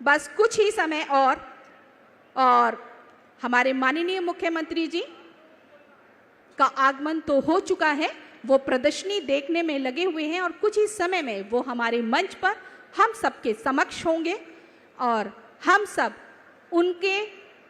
बस कुछ ही समय और हमारे माननीय मुख्यमंत्री जी का आगमन तो हो चुका है। वो प्रदर्शनी देखने में लगे हुए हैं और कुछ ही समय में वो हमारे मंच पर हम सबके समक्ष होंगे और हम सब उनके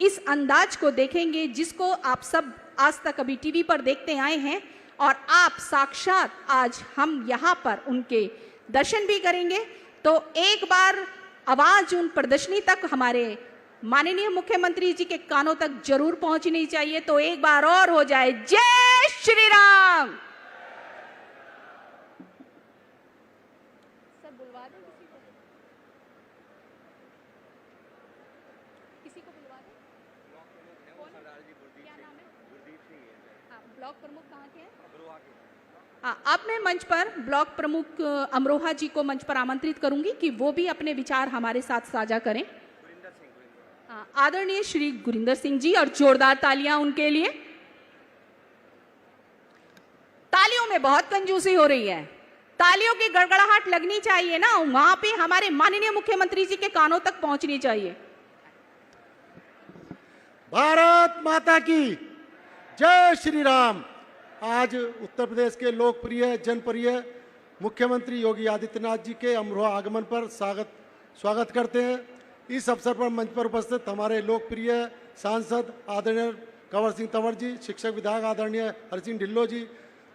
इस अंदाज को देखेंगे जिसको आप सब आज तक अभी टीवी पर देखते आए हैं और आप साक्षात आज हम यहाँ पर उनके दर्शन भी करेंगे। तो एक बार आवाज उन प्रदर्शनी तक हमारे माननीय मुख्यमंत्री जी के कानों तक जरूर पहुंचनी चाहिए। तो एक बार और हो जाए, जय श्री राम। सब बुलवा दें किसी को बुलवा दें। क्या नाम है? हाँ, ब्लॉक प्रमुख कहाँ के हैं? अब मैं मंच पर ब्लॉक प्रमुख अमरोहा जी को मंच पर आमंत्रित करूंगी कि वो भी अपने विचार हमारे साथ साझा करें। आदरणीय श्री गुरिंदर सिंह जी, और जोरदार तालियां उनके लिए। तालियों में बहुत कंजूसी हो रही है, तालियों की गड़गड़ाहट लगनी चाहिए ना, वहां पे हमारे माननीय मुख्यमंत्री जी के कानों तक पहुंचनी चाहिए। भारत माता की जय श्री राम। आज उत्तर प्रदेश के लोकप्रिय जनप्रिय मुख्यमंत्री योगी आदित्यनाथ जी के अमरोहा आगमन पर स्वागत करते हैं। इस अवसर पर मंच पर उपस्थित हमारे लोकप्रिय सांसद आदरणीय कंवर सिंह तंवर जी, शिक्षक विधायक आदरणीय हरि सिंह ढिल्लो जी,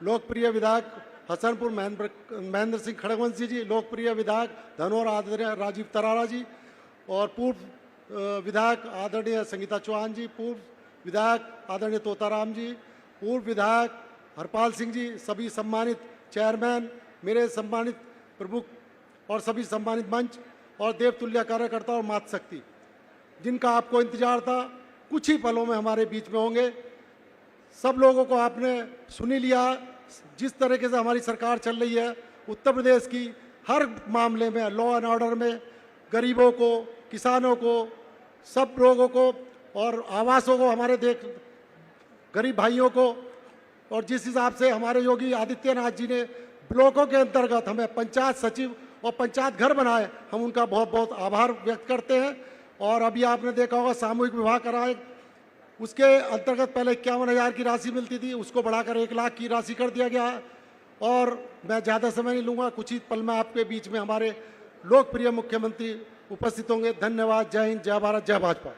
लोकप्रिय विधायक हसनपुर महेंद्र सिंह खड़गवंशी जी, लोकप्रिय विधायक धनौर आदरणीय राजीव तरारा जी, और पूर्व विधायक आदरणीय संगीता चौहान जी, पूर्व विधायक आदरणीय तोताराम जी, पूर्व विधायक हरपाल सिंह जी, सभी सम्मानित चेयरमैन, मेरे सम्मानित प्रमुख और सभी सम्मानित मंच और देवतुल्य कार्यकर्ता और मातृशक्ति, जिनका आपको इंतजार था, कुछ ही पलों में हमारे बीच में होंगे। सब लोगों को आपने सुन ही लिया। जिस तरीके से हमारी सरकार चल रही है, उत्तर प्रदेश की हर मामले में, लॉ एंड ऑर्डर में, गरीबों को, किसानों को, सब लोगों को और आवासों को, हमारे गरीब भाइयों को, और जिस हिसाब से हमारे योगी आदित्यनाथ जी ने ब्लॉकों के अंतर्गत हमें पंचायत सचिव और पंचायत घर बनाए, हम उनका बहुत बहुत आभार व्यक्त करते हैं। और अभी आपने देखा होगा सामूहिक विवाह कराए, उसके अंतर्गत पहले 51,000 की राशि मिलती थी, उसको बढ़ाकर 1 लाख की राशि कर दिया गया है। और मैं ज़्यादा समय नहीं लूँगा, कुछ ही पल में आपके बीच में हमारे लोकप्रिय मुख्यमंत्री उपस्थित होंगे। धन्यवाद। जय हिंद, जय भारत, जय भाजपा।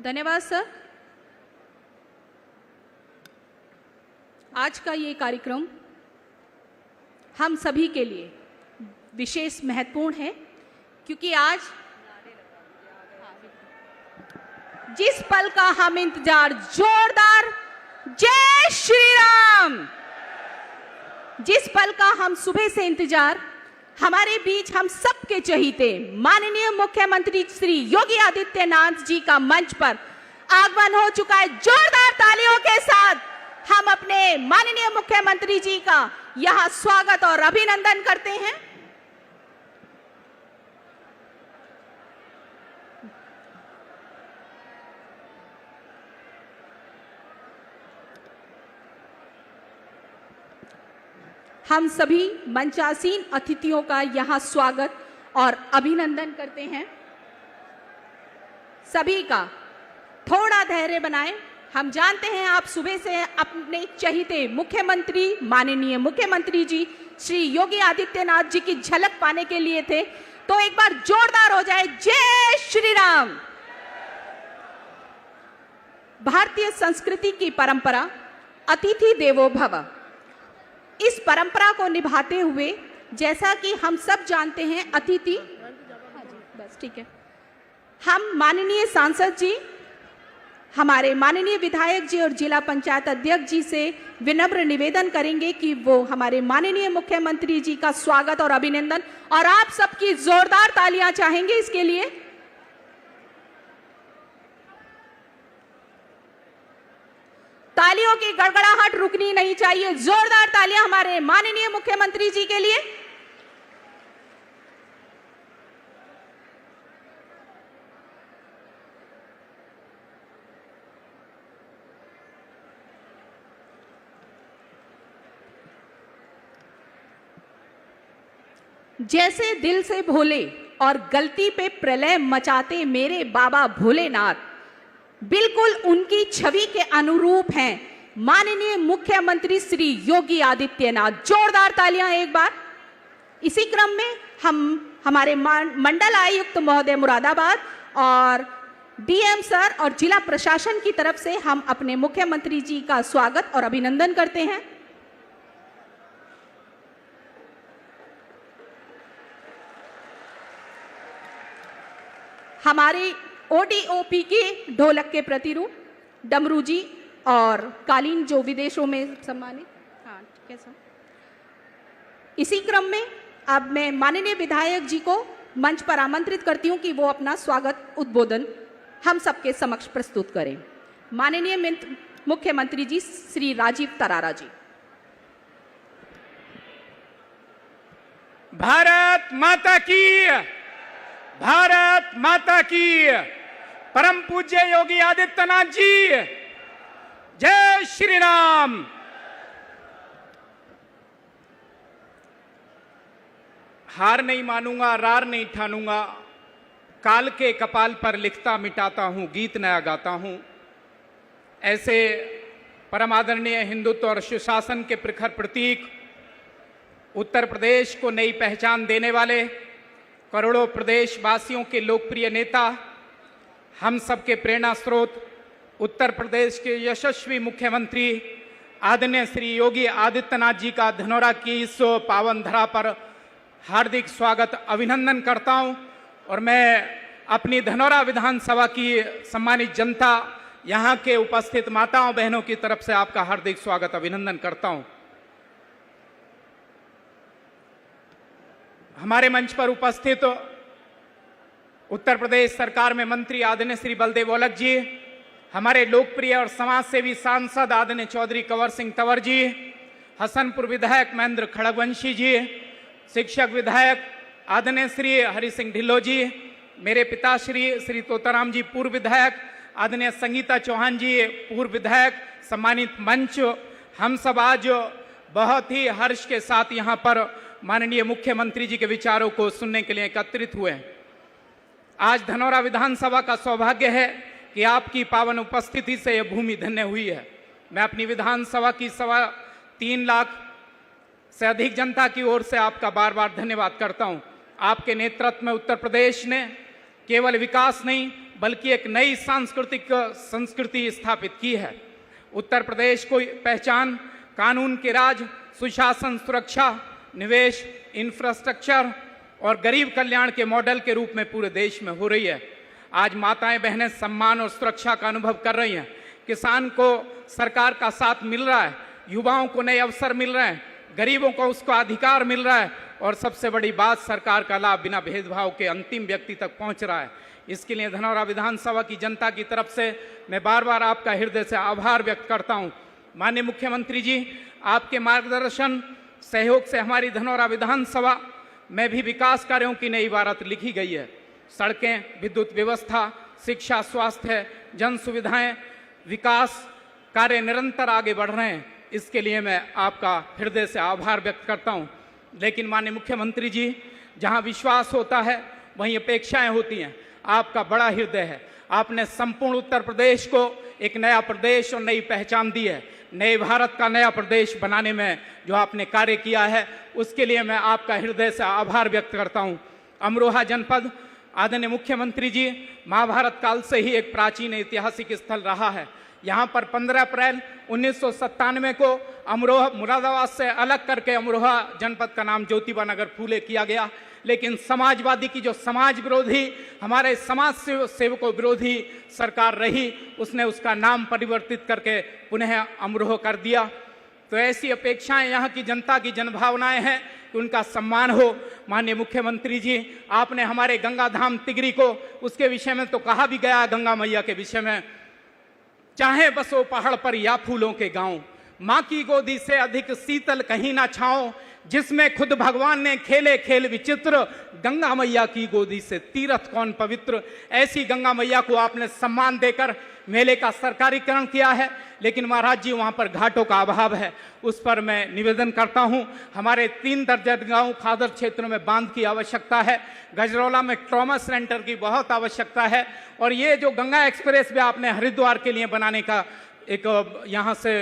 धन्यवाद सर। आज का ये कार्यक्रम हम सभी के लिए विशेष महत्वपूर्ण है, क्योंकि आज जिस पल का हम इंतजार, जोरदार जय श्री राम, जिस पल का हम सुबह से इंतजार, हमारे बीच हम सबके चहीते माननीय मुख्यमंत्री श्री योगी आदित्यनाथ जी का मंच पर आगमन हो चुका है। जोरदार तालियों के साथ हम अपने माननीय मुख्यमंत्री जी का यहां स्वागत और अभिनंदन करते हैं। हम सभी मंचासीन अतिथियों का यहां स्वागत और अभिनंदन करते हैं। सभी का थोड़ा धैर्य बनाएं। हम जानते हैं आप सुबह से अपने चहीते मुख्यमंत्री, माननीय मुख्यमंत्री जी श्री योगी आदित्यनाथ जी की झलक पाने के लिए थे। तो एक बार जोरदार हो जाए, जय श्री राम। भारतीय संस्कृति की परंपरा अतिथि देवो भव, इस परंपरा को निभाते हुए, जैसा कि हम सब जानते हैं, अतिथि, बस ठीक है, हम माननीय सांसद जी, हमारे माननीय विधायक जी और जिला पंचायत अध्यक्ष जी से विनम्र निवेदन करेंगे कि वो हमारे माननीय मुख्यमंत्री जी का स्वागत और अभिनंदन, और आप सबकी जोरदार तालियां चाहेंगे इसके लिए। तालियों की गड़गड़ाहट रुकनी नहीं चाहिए। जोरदार तालियां हमारे माननीय मुख्यमंत्री जी के लिए। जैसे दिल से भोले और गलती पे प्रलय मचाते मेरे बाबा भोलेनाथ, बिल्कुल उनकी छवि के अनुरूप हैं माननीय मुख्यमंत्री श्री योगी आदित्यनाथ। जोरदार तालियां एक बार। इसी क्रम में हम हमारे मंडल आयुक्त महोदय मुरादाबाद और डीएम सर और जिला प्रशासन की तरफ से हम अपने मुख्यमंत्री जी का स्वागत और अभिनंदन करते हैं। हमारे ओडीओपी के ढोलक के प्रतिरूप डमरू जी और कालीन जो विदेशों में सम्मानित। हाँ, कैसा? इसी क्रम में अब मैं माननीय विधायक जी को मंच पर आमंत्रित करती हूं कि वो अपना स्वागत उद्बोधन हम सबके समक्ष प्रस्तुत करें। माननीय मुख्यमंत्री जी श्री राजीव तरारा जी। भारत माता की, भारत माता की। परम पूज्य योगी आदित्यनाथ जी, जय श्री राम। हार नहीं मानूंगा, रार नहीं ठानूंगा, काल के कपाल पर लिखता मिटाता हूं, गीत नया गाता हूं। ऐसे परम आदरणीय हिंदुत्व और सुशासन के प्रखर प्रतीक, उत्तर प्रदेश को नई पहचान देने वाले, करोड़ों प्रदेशवासियों के लोकप्रिय नेता, हम सबके प्रेरणा स्रोत, उत्तर प्रदेश के यशस्वी मुख्यमंत्री आदरणीय श्री योगी आदित्यनाथ जी का धनौरा की इस पावन धरा पर हार्दिक स्वागत अभिनंदन करता हूं। और मैं अपनी धनौरा विधानसभा की सम्मानित जनता, यहां के उपस्थित माताओं बहनों की तरफ से आपका हार्दिक स्वागत अभिनंदन करता हूं। हमारे मंच पर उपस्थित उत्तर प्रदेश सरकार में मंत्री आदरणीय श्री बलदेव औलख जी, हमारे लोकप्रिय और समाजसेवी सांसद आदरणीय चौधरी कंवर सिंह तंवर जी, हसनपुर विधायक महेंद्र खड़गवंशी जी, शिक्षक विधायक आदरणीय श्री हरि सिंह ढिल्लो जी, मेरे पिताश्री श्री तोताराम जी पूर्व विधायक, आदरणीय संगीता चौहान जी पूर्व विधायक, सम्मानित मंच, हम सब आज बहुत ही हर्ष के साथ यहाँ पर माननीय मुख्यमंत्री जी के विचारों को सुनने के लिए एकत्रित हुए हैं। आज धनौरा विधानसभा का सौभाग्य है कि आपकी पावन उपस्थिति से यह भूमि धन्य हुई है। मैं अपनी विधानसभा की 3.25 लाख से अधिक जनता की ओर से आपका बार बार धन्यवाद करता हूं। आपके नेतृत्व में उत्तर प्रदेश ने केवल विकास नहीं बल्कि एक नई सांस्कृतिक संस्कृति स्थापित की है। उत्तर प्रदेश को पहचान कानून के राज, सुशासन, सुरक्षा, निवेश, इंफ्रास्ट्रक्चर और गरीब कल्याण के मॉडल के रूप में पूरे देश में हो रही है। आज माताएं बहनें सम्मान और सुरक्षा का अनुभव कर रही हैं। किसान को सरकार का साथ मिल रहा है, युवाओं को नए अवसर मिल रहे हैं, गरीबों को उसका अधिकार मिल रहा है और सबसे बड़ी बात, सरकार का लाभ बिना भेदभाव के अंतिम व्यक्ति तक पहुंच रहा है। इसके लिए धनौरा विधानसभा की जनता की तरफ से मैं बार बार आपका हृदय से आभार व्यक्त करता हूं। माननीय मुख्यमंत्री जी, आपके मार्गदर्शन सहयोग से हमारी धनौरा विधानसभा में भी विकास कार्यों की नई इबारत लिखी गई है। सड़कें, विद्युत व्यवस्था, शिक्षा, स्वास्थ्य, जन सुविधाएं, विकास कार्य निरंतर आगे बढ़ रहे हैं। इसके लिए मैं आपका हृदय से आभार व्यक्त करता हूं। लेकिन माननीय मुख्यमंत्री जी, जहां विश्वास होता है वहीं अपेक्षाएं होती हैं। आपका बड़ा हृदय है। आपने संपूर्ण उत्तर प्रदेश को एक नया प्रदेश और नई पहचान दी है। नए भारत का नया प्रदेश बनाने में जो आपने कार्य किया है उसके लिए मैं आपका हृदय से आभार व्यक्त करता हूं। अमरोहा जनपद, आदरणीय मुख्यमंत्री जी, महाभारत काल से ही एक प्राचीन ऐतिहासिक स्थल रहा है। यहाँ पर 15 अप्रैल 1997 को अमरोहा मुरादाबाद से अलग करके अमरोहा जनपद का नाम ज्योतिबा नगर फूले किया गया। लेकिन समाजवादी की जो समाज विरोधी, हमारे समाज सेवकों विरोधी सरकार रही, उसने उसका नाम परिवर्तित करके पुनः अमरोहा कर दिया। तो ऐसी अपेक्षाएं यहाँ की जनता की जनभावनाएं हैं कि उनका सम्मान हो। माननीय मुख्यमंत्री जी, आपने हमारे गंगा धाम तिगरी को, उसके विषय में तो कहा भी गया, गंगा मैया के विषय में, चाहे बसो पहाड़ पर या फूलों के गांव, माँ की गोदी से अधिक शीतल कहीं ना छाओ, जिसमें खुद भगवान ने खेले खेल विचित्र, गंगा मैया की गोदी से तीर्थ कौन पवित्र। ऐसी गंगा मैया को आपने सम्मान देकर मेले का सरकारीकरण किया है, लेकिन महाराज जी वहाँ पर घाटों का अभाव है। उस पर मैं निवेदन करता हूँ। हमारे 3 दर्जन गांव खादर क्षेत्रों में बांध की आवश्यकता है, गजरौला में ट्रॉमा सेंटर की बहुत आवश्यकता है, और ये जो गंगा एक्सप्रेस वे आपने हरिद्वार के लिए बनाने का एक यहाँ से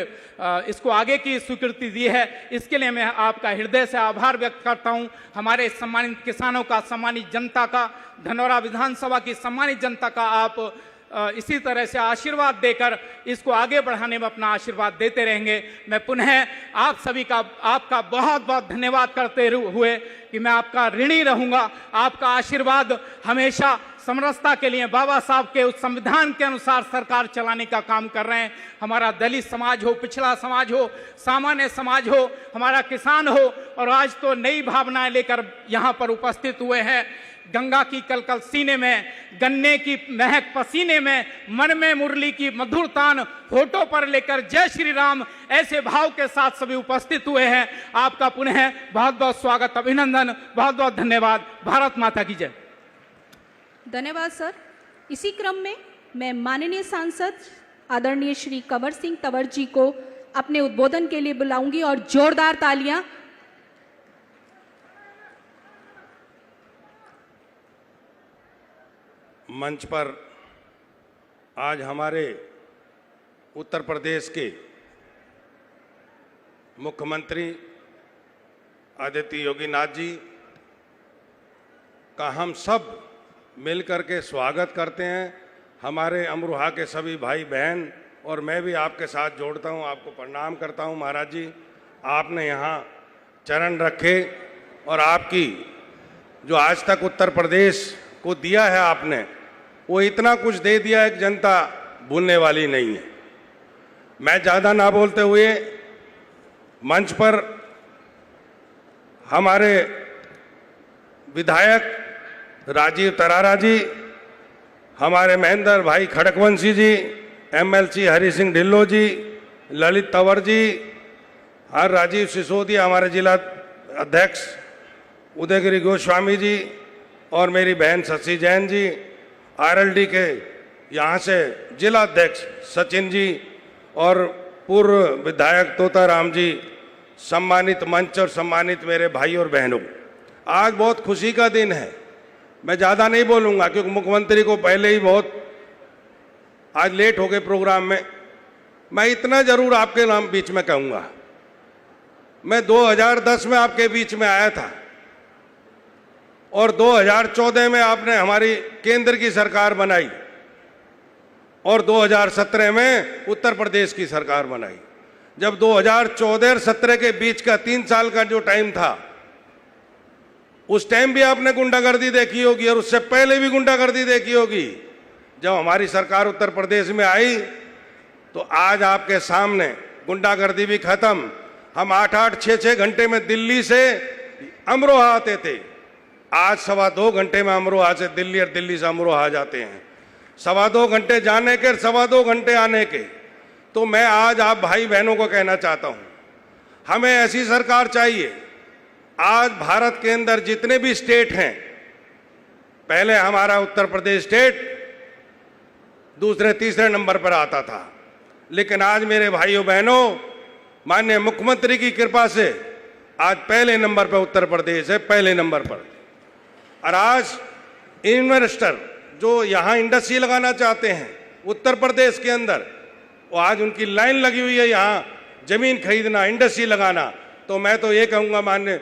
इसको आगे की स्वीकृति दी है, इसके लिए मैं आपका हृदय से आभार व्यक्त करता हूँ। हमारे सम्मानित किसानों का, सम्मानित जनता का, धनौरा विधानसभा की सम्मानित जनता का आप इसी तरह से आशीर्वाद देकर इसको आगे बढ़ाने में अपना आशीर्वाद देते रहेंगे। मैं पुनः आप सभी का, आपका बहुत बहुत धन्यवाद करते हुए कि मैं आपका ऋणी रहूंगा। आपका आशीर्वाद हमेशा समरसता के लिए, बाबा साहब के उस संविधान के अनुसार सरकार चलाने का काम कर रहे हैं। हमारा दलित समाज हो, पिछड़ा समाज हो, सामान्य समाज हो, हमारा किसान हो, और आज तो नई भावनाएं लेकर यहाँ पर उपस्थित हुए हैं। गंगा की कलकल सीने में, गन्ने की महक पसीने में, मन में मुरली की मधुर तान होठों पर लेकर जय श्री राम, ऐसे भाव के साथ सभी उपस्थित हुए हैं। आपका पुनः बहुत बहुत स्वागत, अभिनंदन, बहुत बहुत धन्यवाद। भारत माता की जय। धन्यवाद सर। इसी क्रम में मैं माननीय सांसद आदरणीय श्री कंवर सिंह तंवर जी को अपने उद्बोधन के लिए बुलाऊंगी, और जोरदार तालियां। मंच पर आज हमारे उत्तर प्रदेश के मुख्यमंत्री आदित्य योगी नाथ जी का हम सब मिलकर के स्वागत करते हैं। हमारे अमरोहा के सभी भाई बहन, और मैं भी आपके साथ जोड़ता हूं, आपको प्रणाम करता हूं। महाराज जी, आपने यहाँ चरण रखे, और आपकी जो आज तक उत्तर प्रदेश को दिया है आपने, वो इतना कुछ दे दिया है कि जनता भूलने वाली नहीं है। मैं ज़्यादा ना बोलते हुए मंच पर हमारे विधायक राजीव तरारा जी, हमारे महेंद्र भाई खड़कवंशी जी, एमएलसी हरि सिंह ढिल्लो जी, ललित तंवर जी, और राजीव सिसोदिया हमारे जिला अध्यक्ष, उदयगिरी गोस्वामी जी, और मेरी बहन शशि जैन जी, आरएलडी के यहाँ से जिला अध्यक्ष सचिन जी, और पूर्व विधायक तोताराम जी, सम्मानित मंच और सम्मानित मेरे भाई और बहनों, आज बहुत खुशी का दिन है। मैं ज़्यादा नहीं बोलूँगा क्योंकि मुख्यमंत्री को पहले ही बहुत आज लेट हो गए प्रोग्राम में। मैं इतना जरूर आपके नाम बीच में कहूँगा, मैं 2010 में आपके बीच में आया था, और 2014 में आपने हमारी केंद्र की सरकार बनाई, और 2017 में उत्तर प्रदेश की सरकार बनाई। जब 2014 और 17 के बीच का 3 साल का जो टाइम था, उस टाइम भी आपने गुंडागर्दी देखी होगी, और उससे पहले भी गुंडागर्दी देखी होगी। जब हमारी सरकार उत्तर प्रदेश में आई तो आज आपके सामने गुंडागर्दी भी खत्म। हम 8-8, 6-6 घंटे में दिल्ली से अमरोहा आते थे, आज 2.25 घंटे में अमरोहा से दिल्ली और दिल्ली से अमरोहा आ जाते हैं। 2.25 घंटे जाने के, 2.25 घंटे आने के। तो मैं आज आप भाई बहनों को कहना चाहता हूं, हमें ऐसी सरकार चाहिए। आज भारत के अंदर जितने भी स्टेट हैं, पहले हमारा उत्तर प्रदेश स्टेट दूसरे तीसरे नंबर पर आता था, लेकिन आज मेरे भाइयों बहनों, माननीय मुख्यमंत्री की कृपा से आज पहले नंबर पर उत्तर प्रदेश है, पहले नंबर पर। और आज इन्वेस्टर जो यहाँ इंडस्ट्री लगाना चाहते हैं उत्तर प्रदेश के अंदर, वो आज उनकी लाइन लगी हुई है यहाँ जमीन खरीदना, इंडस्ट्री लगाना। तो मैं तो ये कहूँगा माननीय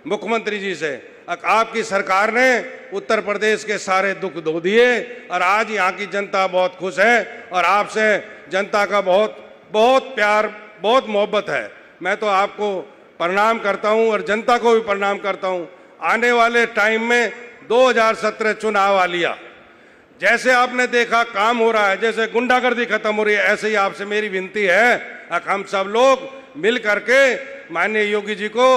मुख्यमंत्री जी से, आपकी सरकार ने उत्तर प्रदेश के सारे दुख धो दिए, और आज यहाँ की जनता बहुत खुश है, और आपसे जनता का बहुत बहुत प्यार, बहुत मोहब्बत है। मैं तो आपको प्रणाम करता हूँ, और जनता को भी प्रणाम करता हूँ। आने वाले टाइम में 2017 चुनाव आ लिया, जैसे आपने देखा काम हो रहा है, जैसे गुंडागर्दी खत्म हो रही है, ऐसे ही आपसे मेरी विनती है, हम सब लोग मिल करके माननीय योगी जी को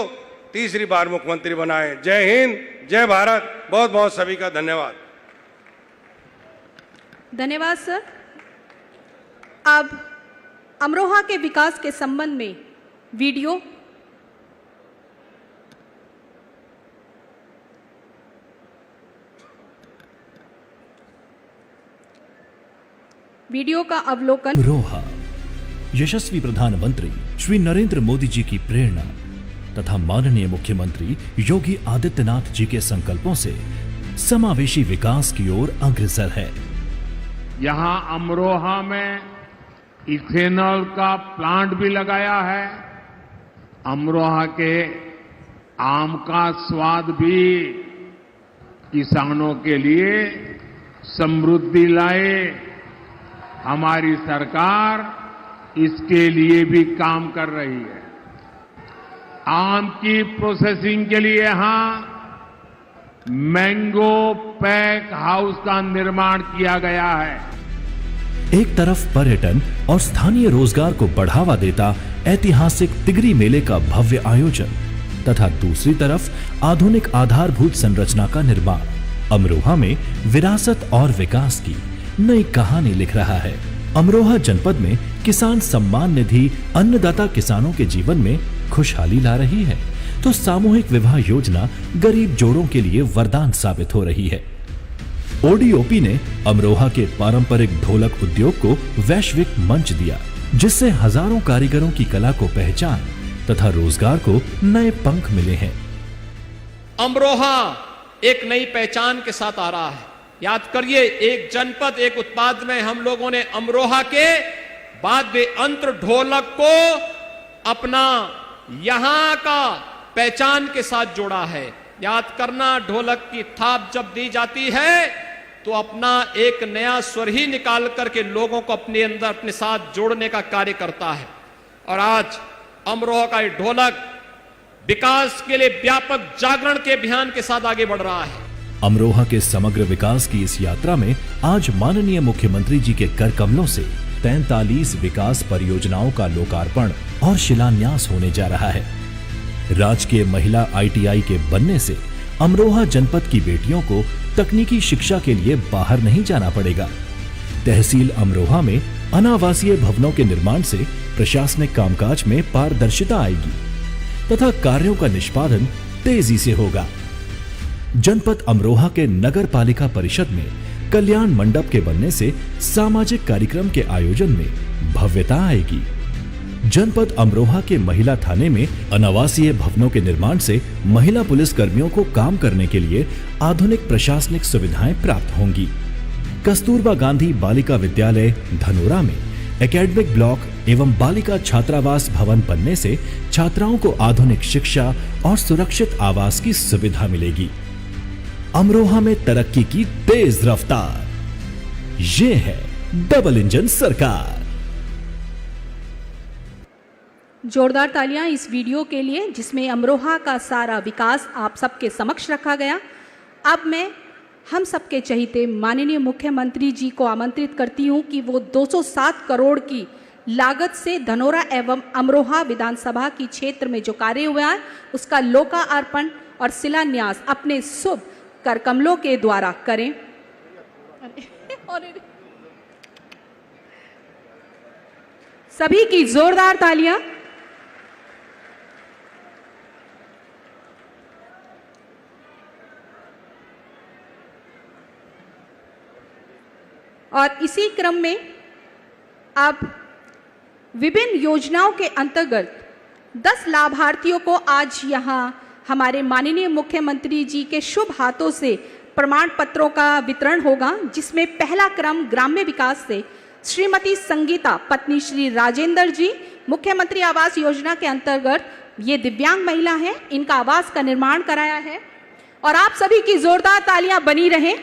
तीसरी बार मुख्यमंत्री बनाएं। जय हिंद, जय भारत। बहुत बहुत सभी का धन्यवाद। धन्यवाद सर। अब अमरोहा के विकास के संबंध में वीडियो वीडियो का अवलोकन। अमरोहा यशस्वी प्रधानमंत्री श्री नरेंद्र मोदी जी की प्रेरणा तथा माननीय मुख्यमंत्री योगी आदित्यनाथ जी के संकल्पों से समावेशी विकास की ओर अग्रसर है। यहाँ अमरोहा में इथेनॉल का प्लांट भी लगाया है। अमरोहा के आम का स्वाद भी किसानों के लिए समृद्धि लाए। हमारी सरकार इसके लिए भी काम कर रही है। आम की प्रोसेसिंग के लिए यहां मैंगो पैक हाउस का निर्माण किया गया है। एक तरफ पर्यटन और स्थानीय रोजगार को बढ़ावा देता ऐतिहासिक तिगरी मेले का भव्य आयोजन तथा दूसरी तरफ आधुनिक आधारभूत संरचना का निर्माण अमरोहा में विरासत और विकास की नई कहानी लिख रहा है। अमरोहा जनपद में किसान सम्मान निधि अन्नदाता किसानों के जीवन में खुशहाली ला रही है, तो सामूहिक विवाह योजना गरीब जोड़ों के लिए वरदान साबित हो रही है। ओडीओपी ने अमरोहा के पारंपरिक ढोलक उद्योग को वैश्विक मंच दिया, जिससे हजारों कारीगरों की कला को पहचान तथा रोजगार को नए पंख मिले हैं। अमरोहा एक नई पहचान के साथ आ रहा है। याद करिए, एक जनपद एक उत्पाद में हम लोगों ने अमरोहा के बाद वे अंतर ढोलक को अपना यहां का पहचान के साथ जोड़ा है। याद करना, ढोलक की थाप जब दी जाती है तो अपना एक नया स्वर ही निकाल करके लोगों को अपने अंदर अपने साथ जोड़ने का कार्य करता है। और आज अमरोहा का ये ढोलक विकास के लिए व्यापक जागरण के अभियान के साथ आगे बढ़ रहा है। अमरोहा के समग्र विकास की इस यात्रा में आज माननीय मुख्यमंत्री जी के कर कमलों से 43 विकास परियोजनाओं का लोकार्पण और शिलान्यास होने जा रहा है। राजकीय महिला ITI के बनने से अमरोहा जनपद की बेटियों को तकनीकी शिक्षा के लिए बाहर नहीं जाना पड़ेगा। तहसील अमरोहा में अनावासीय भवनों के निर्माण से प्रशासनिक कामकाज में पारदर्शिता आएगी तथा कार्यों का निष्पादन तेजी से होगा। जनपद अमरोहा के नगर पालिका परिषद में कल्याण मंडप के बनने से सामाजिक कार्यक्रम के आयोजन में भव्यता आएगी। जनपद अमरोहा के महिला थाने में अनावासीय भवनों के निर्माण से महिला पुलिस कर्मियों को काम करने के लिए आधुनिक प्रशासनिक सुविधाएं प्राप्त होंगी। कस्तूरबा गांधी बालिका विद्यालय धनोरा में एकेडमिक ब्लॉक एवं बालिका छात्रावास भवन बनने से छात्राओं को आधुनिक शिक्षा और सुरक्षित आवास की सुविधा मिलेगी। अमरोहा में तरक्की की तेज रफ्तार, ये है डबल इंजन सरकार। जोरदार तालियां इस वीडियो के लिए जिसमें अमरोहा का सारा विकास आप सबके समक्ष रखा गया। अब मैं हम सबके चहीते माननीय मुख्यमंत्री जी को आमंत्रित करती हूं कि वो 207 करोड़ की लागत से धनोरा एवं अमरोहा विधानसभा की क्षेत्र में जो कार्य हुआ है उसका लोकार्पण और शिलान्यास अपने शुभ कर कमलों के द्वारा करें। सभी की जोरदार तालियां। और इसी क्रम में अब विभिन्न योजनाओं के अंतर्गत 10 लाभार्थियों को आज यहां हमारे माननीय मुख्यमंत्री जी के शुभ हाथों से प्रमाण पत्रों का वितरण होगा, जिसमें पहला क्रम ग्राम्य विकास से श्रीमती संगीता पत्नी श्री राजेंद्र जी मुख्यमंत्री आवास योजना के अंतर्गत ये दिव्यांग महिला हैं, इनका आवास का निर्माण कराया है। और आप सभी की जोरदार तालियां बनी रहें।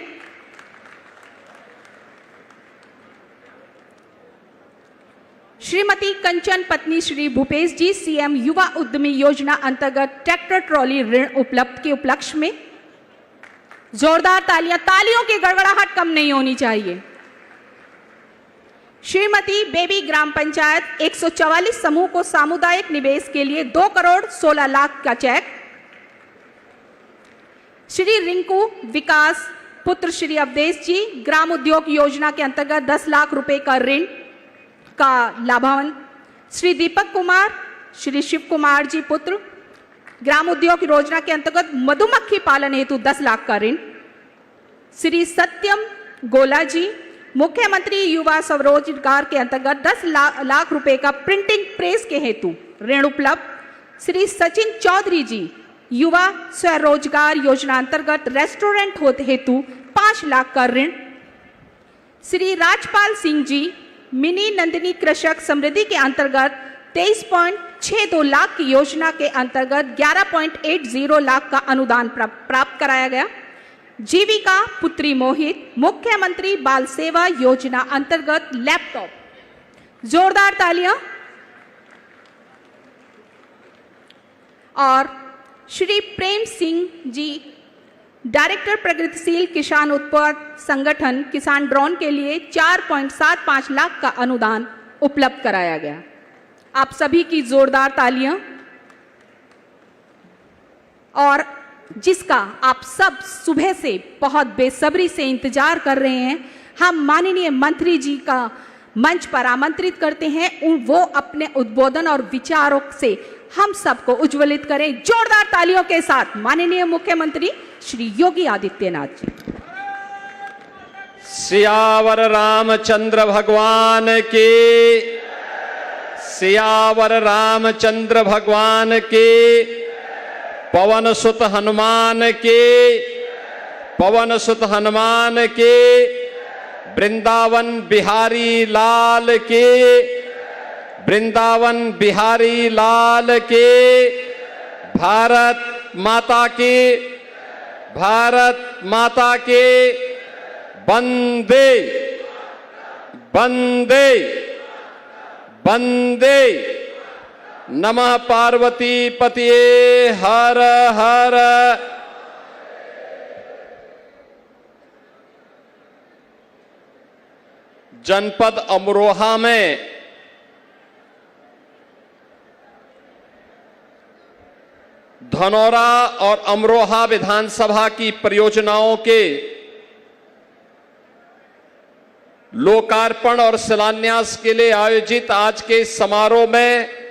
श्रीमती कंचन पत्नी श्री भूपेश जी CM युवा उद्यमी योजना अंतर्गत ट्रैक्टर ट्रॉली ऋण उपलब्ध के उपलक्ष्य में जोरदार तालियां, तालियों की गड़गड़ाहट कम नहीं होनी चाहिए। श्रीमती बेबी ग्राम पंचायत 144 समूह को सामुदायिक निवेश के लिए 2 करोड़ 16 लाख का चेक। श्री रिंकू विकास पुत्र श्री अवधेश जी ग्राम उद्योग योजना के अंतर्गत 10 लाख रुपए का ऋण का लाभांश। श्री दीपक कुमार श्री शिव कुमार जी पुत्र ग्राम उद्योग योजना के अंतर्गत मधुमक्खी पालन हेतु 10 लाख का ऋण। श्री सत्यम गोला जी मुख्यमंत्री युवा स्वरोजगार के अंतर्गत 10 लाख रुपए का प्रिंटिंग प्रेस के हेतु ऋण उपलब्ध। श्री सचिन चौधरी जी युवा स्वरोजगार योजना अंतर्गत रेस्टोरेंट हेतु 5 लाख का ऋण। श्री राजपाल सिंह जी मिनी नंदिनी कृषक समृद्धि के अंतर्गत 23.62 लाख की योजना के अंतर्गत 11.80 लाख का अनुदान प्राप्त कराया गया। जीविका पुत्री मोहित मुख्यमंत्री बाल सेवा योजना अंतर्गत लैपटॉप। जोरदार तालियां। और श्री प्रेम सिंह जी डायरेक्टर प्रगतिशील किसान उत्पाद संगठन किसान ड्रोन के लिए 4.75 लाख का अनुदान उपलब्ध कराया गया। आप सभी की जोरदार तालियां। और जिसका आप सब सुबह से बहुत बेसब्री से इंतजार कर रहे हैं, हम माननीय मंत्री जी का मंच पर आमंत्रित करते हैं। वो अपने उद्बोधन और विचारों से हम सबको उज्ज्वलित करें। जोरदार तालियों के साथ माननीय मुख्यमंत्री श्री योगी आदित्यनाथ जी। सियावर रामचंद्र भगवान की, सियावर रामचंद्र भगवान की, पवन सुत हनुमान के, पवन सुत हनुमान के, वृंदावन बिहारी लाल के, वृंदावन बिहारी लाल के, भारत माता की, भारत माता के, वंदे वंदे वंदे नमः पार्वती पतिये हर हर। जनपद अमरोहा में धनौरा और अमरोहा विधानसभा की परियोजनाओं के लोकार्पण और शिलान्यास के लिए आयोजित आज के इस समारोह में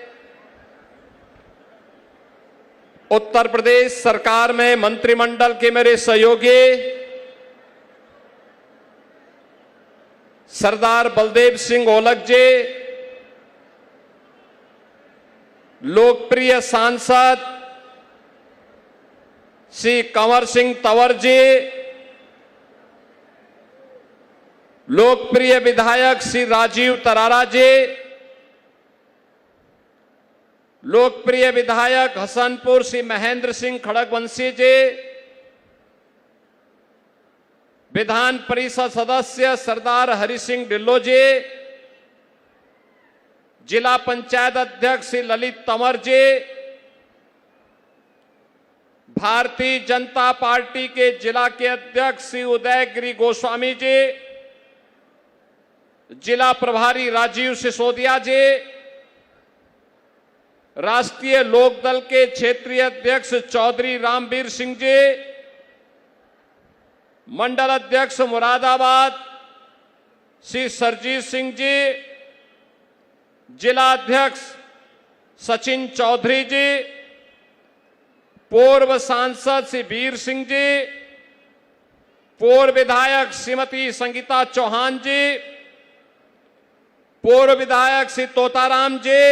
उत्तर प्रदेश सरकार में मंत्रिमंडल के मेरे सहयोगी सरदार बलदेव सिंह ओलख जी, लोकप्रिय सांसद श्री कंवर सिंह तंवर जी, लोकप्रिय विधायक श्री राजीव तरारा जी, लोकप्रिय विधायक हसनपुर श्री महेंद्र सिंह खड़गवंशी जी, विधान परिषद सदस्य सरदार हरि सिंह ढिल्लो जी, जिला पंचायत अध्यक्ष श्री ललित तंवर जी, भारतीय जनता पार्टी के जिला के अध्यक्ष श्री उदयगिरी गोस्वामी जी, जिला प्रभारी राजीव सिसोदिया जी, राष्ट्रीय लोकदल के क्षेत्रीय अध्यक्ष चौधरी रामवीर सिंह जी, मंडल अध्यक्ष मुरादाबाद श्री सरजीत सिंह जी, जिला अध्यक्ष सचिन चौधरी जी, पूर्व सांसद श्री वीर सिंह जी, पूर्व विधायक श्रीमती संगीता चौहान जी, पूर्व विधायक श्री तोताराम जी,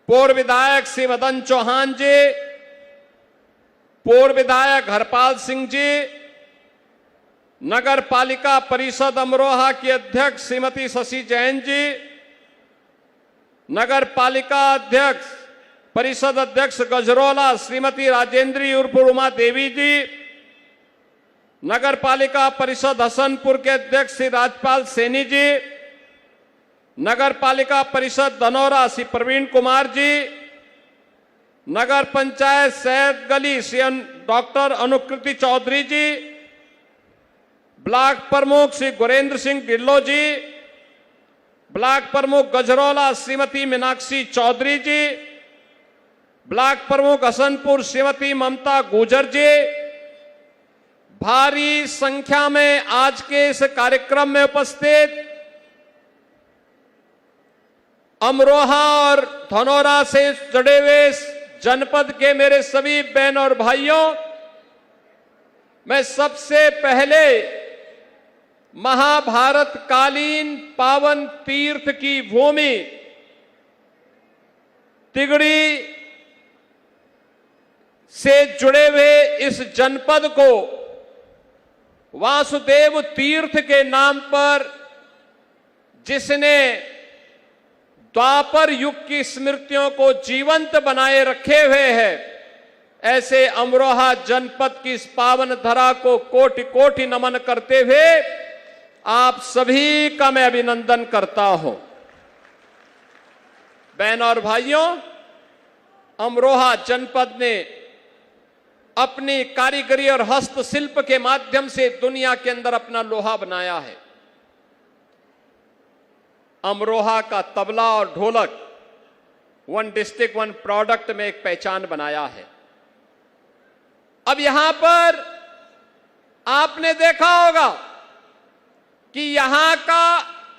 पूर्व विधायक श्री मदन चौहान जी, पूर्व विधायक हरपाल सिंह जी, नगर पालिका परिषद अमरोहा की अध्यक्ष श्रीमती शशि जैन जी, नगर पालिका अध्यक्ष परिषद अध्यक्ष गजरौला श्रीमती राजेंद्री उर्फ उमा देवी जी, नगर पालिका परिषद हसनपुर के अध्यक्ष श्री राजपाल सैनी जी, नगर पालिका परिषद धनौरा श्री प्रवीण कुमार जी, नगर पंचायत सैयद गली श्री डॉक्टर अनुकृति चौधरी जी, ब्लॉक प्रमुख श्री गुरेंद्र सिंह ढिल्लो जी, ब्लॉक प्रमुख गजरौला श्रीमती मीनाक्षी चौधरी जी, ब्लॉक प्रमुख हसनपुर श्रीमती ममता गुजर जी, भारी संख्या में आज के इस कार्यक्रम में उपस्थित अमरोहा और धनौरा से जुड़े हुए जनपद के मेरे सभी बहन और भाइयों, मैं सबसे पहले महाभारत कालीन पावन तीर्थ की भूमि तिगड़ी से जुड़े हुए इस जनपद को वासुदेव तीर्थ के नाम पर, जिसने द्वापर युग की स्मृतियों को जीवंत बनाए रखे हुए है, ऐसे अमरोहा जनपद की इस पावन धरा को कोटि कोटि नमन करते हुए आप सभी का मैं अभिनंदन करता हूं। बहनों और भाइयों, अमरोहा जनपद ने अपनी कारीगरी और हस्तशिल्प के माध्यम से दुनिया के अंदर अपना लोहा बनाया है। अमरोहा का तबला और ढोलक वन डिस्ट्रिक्ट वन प्रोडक्ट में एक पहचान बनाया है। अब यहां पर आपने देखा होगा कि यहां का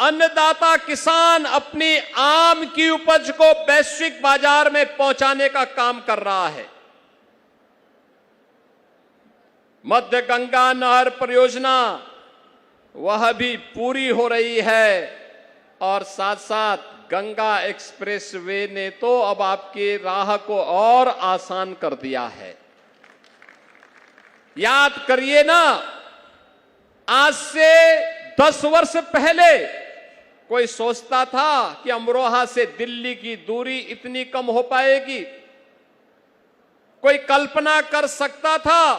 अन्नदाता किसान अपनी आम की उपज को वैश्विक बाजार में पहुंचाने का काम कर रहा है। मध्य गंगा नहर परियोजना वह भी पूरी हो रही है और साथ साथ गंगा एक्सप्रेसवे ने तो अब आपके राह को और आसान कर दिया है। याद करिए ना, आज से 10 वर्ष पहले कोई सोचता था कि अमरोहा से दिल्ली की दूरी इतनी कम हो पाएगी? कोई कल्पना कर सकता था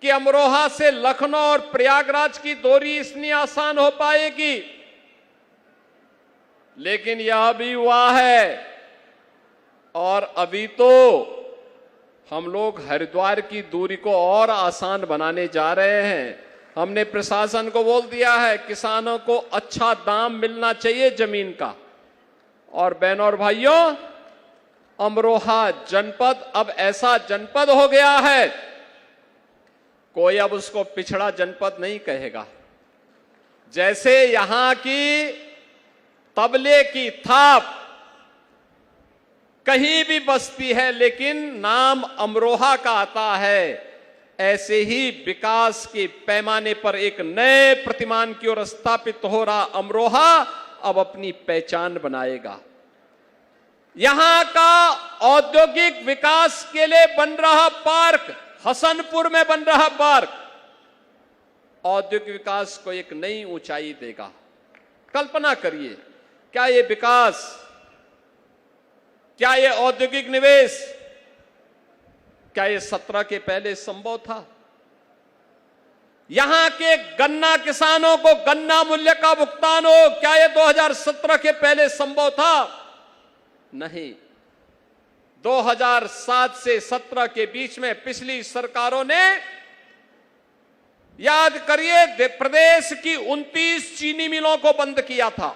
कि अमरोहा से लखनऊ और प्रयागराज की दूरी इतनी आसान हो पाएगी? लेकिन यह भी हुआ है। और अभी तो हम लोग हरिद्वार की दूरी को और आसान बनाने जा रहे हैं। हमने प्रशासन को बोल दिया है, किसानों को अच्छा दाम मिलना चाहिए जमीन का। और बहनों और भाइयों, अमरोहा जनपद अब ऐसा जनपद हो गया है, कोई अब उसको पिछड़ा जनपद नहीं कहेगा। जैसे यहां की तबले की थाप कहीं भी बसती है लेकिन नाम अमरोहा का आता है, ऐसे ही विकास के पैमाने पर एक नए प्रतिमान की ओर स्थापित हो रहा अमरोहा अब अपनी पहचान बनाएगा। यहां का औद्योगिक विकास के लिए बन रहा पार्क, हसनपुर में बन रहा पार्क, औद्योगिक विकास को एक नई ऊंचाई देगा। कल्पना करिए, क्या ये विकास, क्या ये औद्योगिक निवेश, क्या ये 17 के पहले संभव था? यहां के गन्ना किसानों को गन्ना मूल्य का भुगतान हो, क्या ये 2017 के पहले संभव था? नहीं। 2007 से 17 के बीच में पिछली सरकारों ने, याद करिए, प्रदेश की 29 चीनी मिलों को बंद किया था।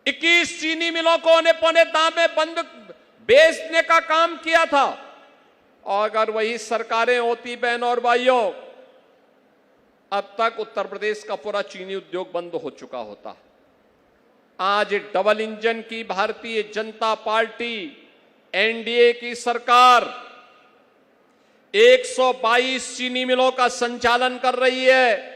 21 चीनी मिलों को औने पौने दाम में बंद बेचने का काम किया था। और अगर वही सरकारें होती बहनों और भाइयों, अब तक उत्तर प्रदेश का पूरा चीनी उद्योग बंद हो चुका होता। आज डबल इंजन की भारतीय जनता पार्टी एनडीए की सरकार 122 चीनी मिलों का संचालन कर रही है।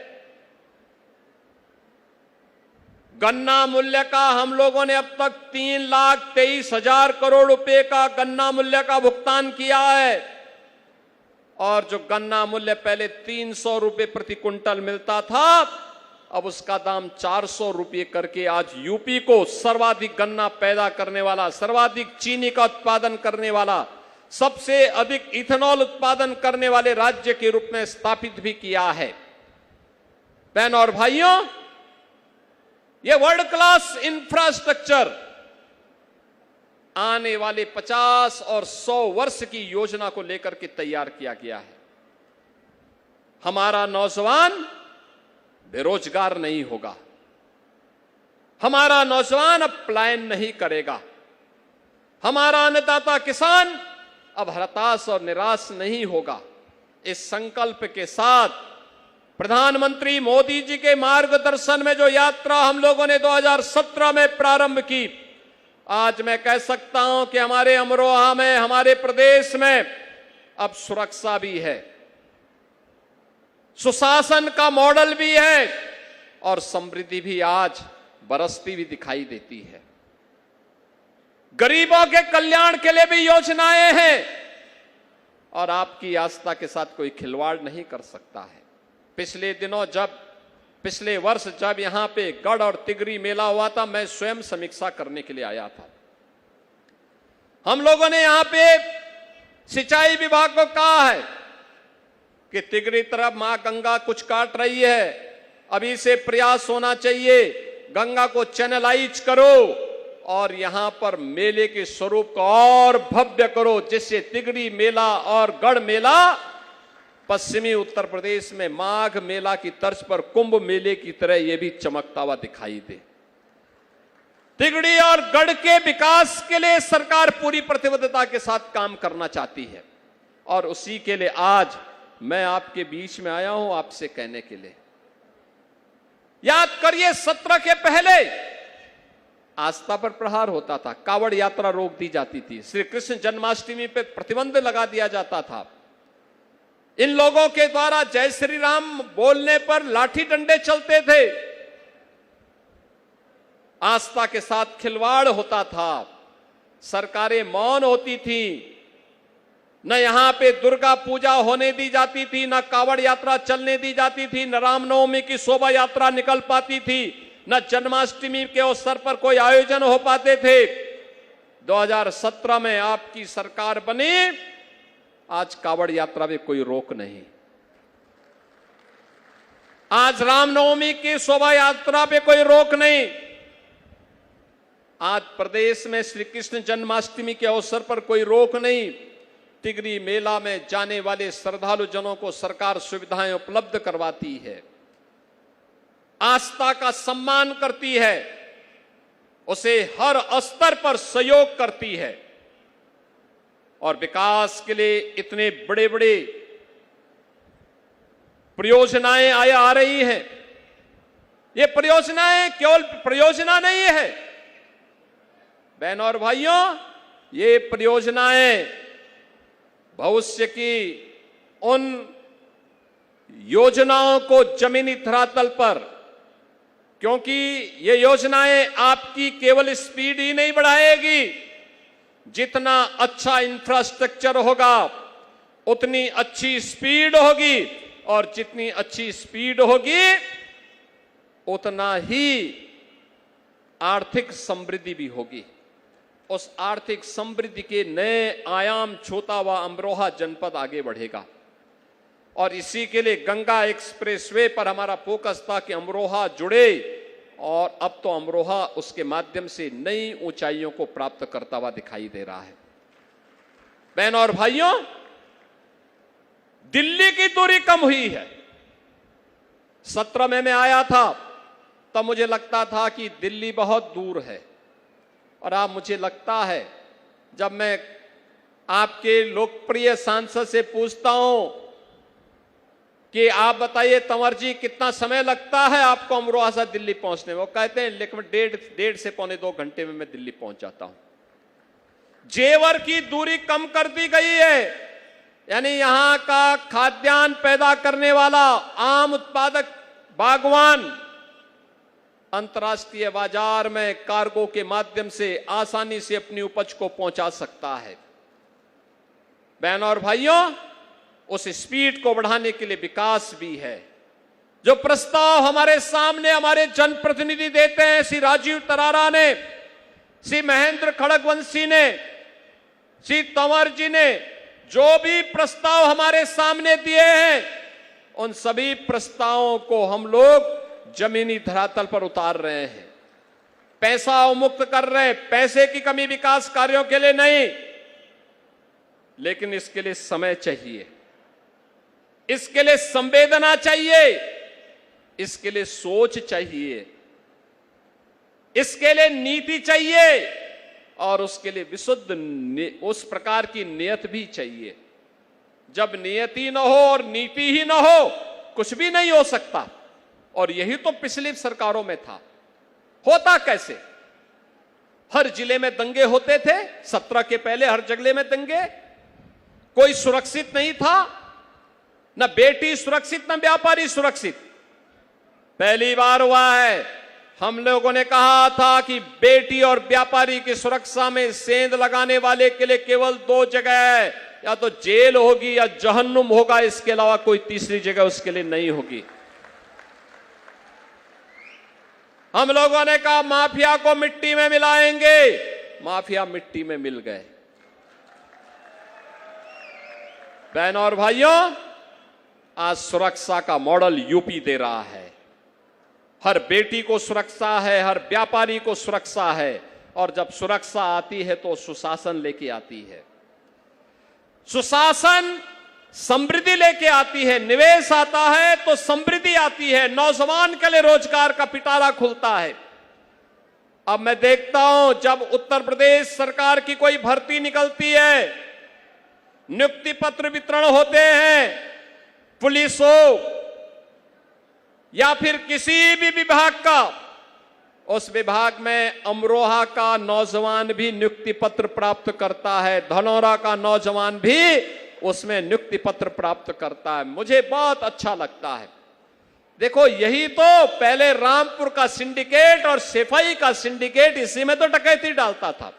गन्ना मूल्य का हम लोगों ने अब तक 3,23,000 करोड़ रुपए का गन्ना मूल्य का भुगतान किया है। और जो गन्ना मूल्य पहले 300 रुपए प्रति क्विंटल मिलता था, अब उसका दाम 400 रुपए करके आज यूपी को सर्वाधिक गन्ना पैदा करने वाला, सर्वाधिक चीनी का उत्पादन करने वाला, सबसे अधिक इथेनॉल उत्पादन करने वाले राज्य के रूप में स्थापित भी किया है। बहनों और भाइयों, यह वर्ल्ड क्लास इंफ्रास्ट्रक्चर आने वाले 50 और 100 वर्ष की योजना को लेकर के तैयार किया गया है। हमारा नौजवान बेरोजगार नहीं होगा, हमारा नौजवान अब पलायन नहीं करेगा, हमारा अन्नदाता किसान अब हताश और निराश नहीं होगा। इस संकल्प के साथ प्रधानमंत्री मोदी जी के मार्गदर्शन में जो यात्रा हम लोगों ने 2017 में प्रारंभ की, आज मैं कह सकता हूं कि हमारे अमरोहा में, हमारे प्रदेश में अब सुरक्षा भी है। सुशासन का मॉडल भी है और समृद्धि भी आज बरसती हुई दिखाई देती है। गरीबों के कल्याण के लिए भी योजनाएं हैं और आपकी आस्था के साथ कोई खिलवाड़ नहीं कर सकता है। पिछले वर्ष जब यहां पे गढ़ और तिगरी मेला हुआ था, मैं स्वयं समीक्षा करने के लिए आया था। हम लोगों ने यहां पे सिंचाई विभाग को कहा है कि तिगरी तरफ मां गंगा कुछ काट रही है, अभी से प्रयास होना चाहिए, गंगा को चैनलाइज करो और यहां पर मेले के स्वरूप को और भव्य करो, जिससे तिगरी मेला और गढ़ मेला पश्चिमी उत्तर प्रदेश में माघ मेला की तर्ज पर कुंभ मेले की तरह यह भी चमकता हुआ दिखाई दे। तिगड़ी और गढ़ के विकास के लिए सरकार पूरी प्रतिबद्धता के साथ काम करना चाहती है और उसी के लिए आज मैं आपके बीच में आया हूं आपसे कहने के लिए। याद करिए, सत्र के पहले आस्था पर प्रहार होता था, कावड़ यात्रा रोक दी जाती थी, श्री कृष्ण जन्माष्टमी पे प्रतिबंध लगा दिया जाता था, इन लोगों के द्वारा जय श्री राम बोलने पर लाठी डंडे चलते थे, आस्था के साथ खिलवाड़ होता था, सरकारें मौन होती थी, न यहां पे दुर्गा पूजा होने दी जाती थी, न कावड़ यात्रा चलने दी जाती थी, न रामनवमी की शोभा यात्रा निकल पाती थी, न जन्माष्टमी के अवसर पर कोई आयोजन हो पाते थे। 2017 में आपकी सरकार बनी, आज कावड़ यात्रा में कोई रोक नहीं, आज रामनवमी की शोभा यात्रा पे कोई रोक नहीं, आज प्रदेश में श्री कृष्ण जन्माष्टमी के अवसर पर कोई रोक नहीं। तिगरी मेला में जाने वाले श्रद्धालु जनों को सरकार सुविधाएं उपलब्ध करवाती है, आस्था का सम्मान करती है, उसे हर स्तर पर सहयोग करती है और विकास के लिए इतने बड़े बड़े परियोजनाएं आ रही हैं। ये परियोजनाएं केवल परियोजना नहीं है बहनों और भाइयों, ये परियोजनाएं भविष्य की उन योजनाओं को जमीनी धरातल पर, क्योंकि ये योजनाएं आपकी केवल स्पीड ही नहीं बढ़ाएगी, जितना अच्छा इंफ्रास्ट्रक्चर होगा उतनी अच्छी स्पीड होगी और जितनी अच्छी स्पीड होगी उतना ही आर्थिक समृद्धि भी होगी। उस आर्थिक समृद्धि के नए आयाम छूता हुआ अमरोहा जनपद आगे बढ़ेगा और इसी के लिए गंगा एक्सप्रेसवे पर हमारा फोकस था कि अमरोहा जुड़े और अब तो अमरोहा उसके माध्यम से नई ऊंचाइयों को प्राप्त करता हुआ दिखाई दे रहा है। बहनों और भाइयों, दिल्ली की दूरी कम हुई है। 17 में मैं आया था तब मुझे लगता था कि दिल्ली बहुत दूर है और अब मुझे लगता है जब मैं आपके लोकप्रिय सांसद से पूछता हूं कि आप बताइए तंवर जी कितना समय लगता है आपको अमरोहा से दिल्ली पहुंचने में, वो कहते हैं लेकिन डेढ़ से पौने 2 घंटे में मैं दिल्ली पहुंच जाता हूं। जेवर की दूरी कम कर दी गई है, यानी यहां का खाद्यान्न पैदा करने वाला आम उत्पादक बागवान अंतर्राष्ट्रीय बाजार में कार्गो के माध्यम से आसानी से अपनी उपज को पहुंचा सकता है। बहनों और भाइयों, उस स्पीड को बढ़ाने के लिए विकास भी है। जो प्रस्ताव हमारे सामने हमारे जनप्रतिनिधि देते हैं, श्री राजीव तरारा ने, श्री महेंद्र खड़गवंशी ने, श्री तंवर जी ने जो भी प्रस्ताव हमारे सामने दिए हैं, उन सभी प्रस्तावों को हम लोग जमीनी धरातल पर उतार रहे हैं, पैसा अवमुक्त कर रहे हैं। पैसे की कमी विकास कार्यों के लिए नहीं, लेकिन इसके लिए समय चाहिए, इसके लिए संवेदना चाहिए, इसके लिए सोच चाहिए, इसके लिए नीति चाहिए और उसके लिए विशुद्ध उस प्रकार की नियत भी चाहिए। जब नियति न हो और नीति ही न हो, कुछ भी नहीं हो सकता। और यही तो पिछली सरकारों में था। होता कैसे? हर जिले में दंगे होते थे, 17 के पहले हर जगह में दंगे, कोई सुरक्षित नहीं था, न बेटी सुरक्षित, न व्यापारी सुरक्षित। पहली बार हुआ है। हम लोगों ने कहा था कि बेटी और व्यापारी की सुरक्षा में सेंध लगाने वाले के लिए केवल 2 जगह है, या तो जेल होगी या जहन्नुम होगा, इसके अलावा कोई तीसरी जगह उसके लिए नहीं होगी। हम लोगों ने कहा माफिया को मिट्टी में मिलाएंगे, माफिया मिट्टी में मिल गए। बहनों और भाइयों, आज सुरक्षा का मॉडल यूपी दे रहा है। हर बेटी को सुरक्षा है, हर व्यापारी को सुरक्षा है, और जब सुरक्षा आती है तो सुशासन लेके आती है। सुशासन समृद्धि लेके आती है, निवेश आता है तो समृद्धि आती है, नौजवान के लिए रोजगार का पिटारा खुलता है। अब मैं देखता हूं जब उत्तर प्रदेश सरकार की कोई भर्ती निकलती है, नियुक्ति पत्र वितरण होते हैं, पुलिस हो या फिर किसी भी विभाग का, उस विभाग में अमरोहा का नौजवान भी नियुक्ति पत्र प्राप्त करता है, धनौरा का नौजवान भी उसमें नियुक्ति पत्र प्राप्त करता है। मुझे बहुत अच्छा लगता है। देखो, यही तो पहले रामपुर का सिंडिकेट और सिपाही का सिंडिकेट, इसी में तो डकैती डालता था,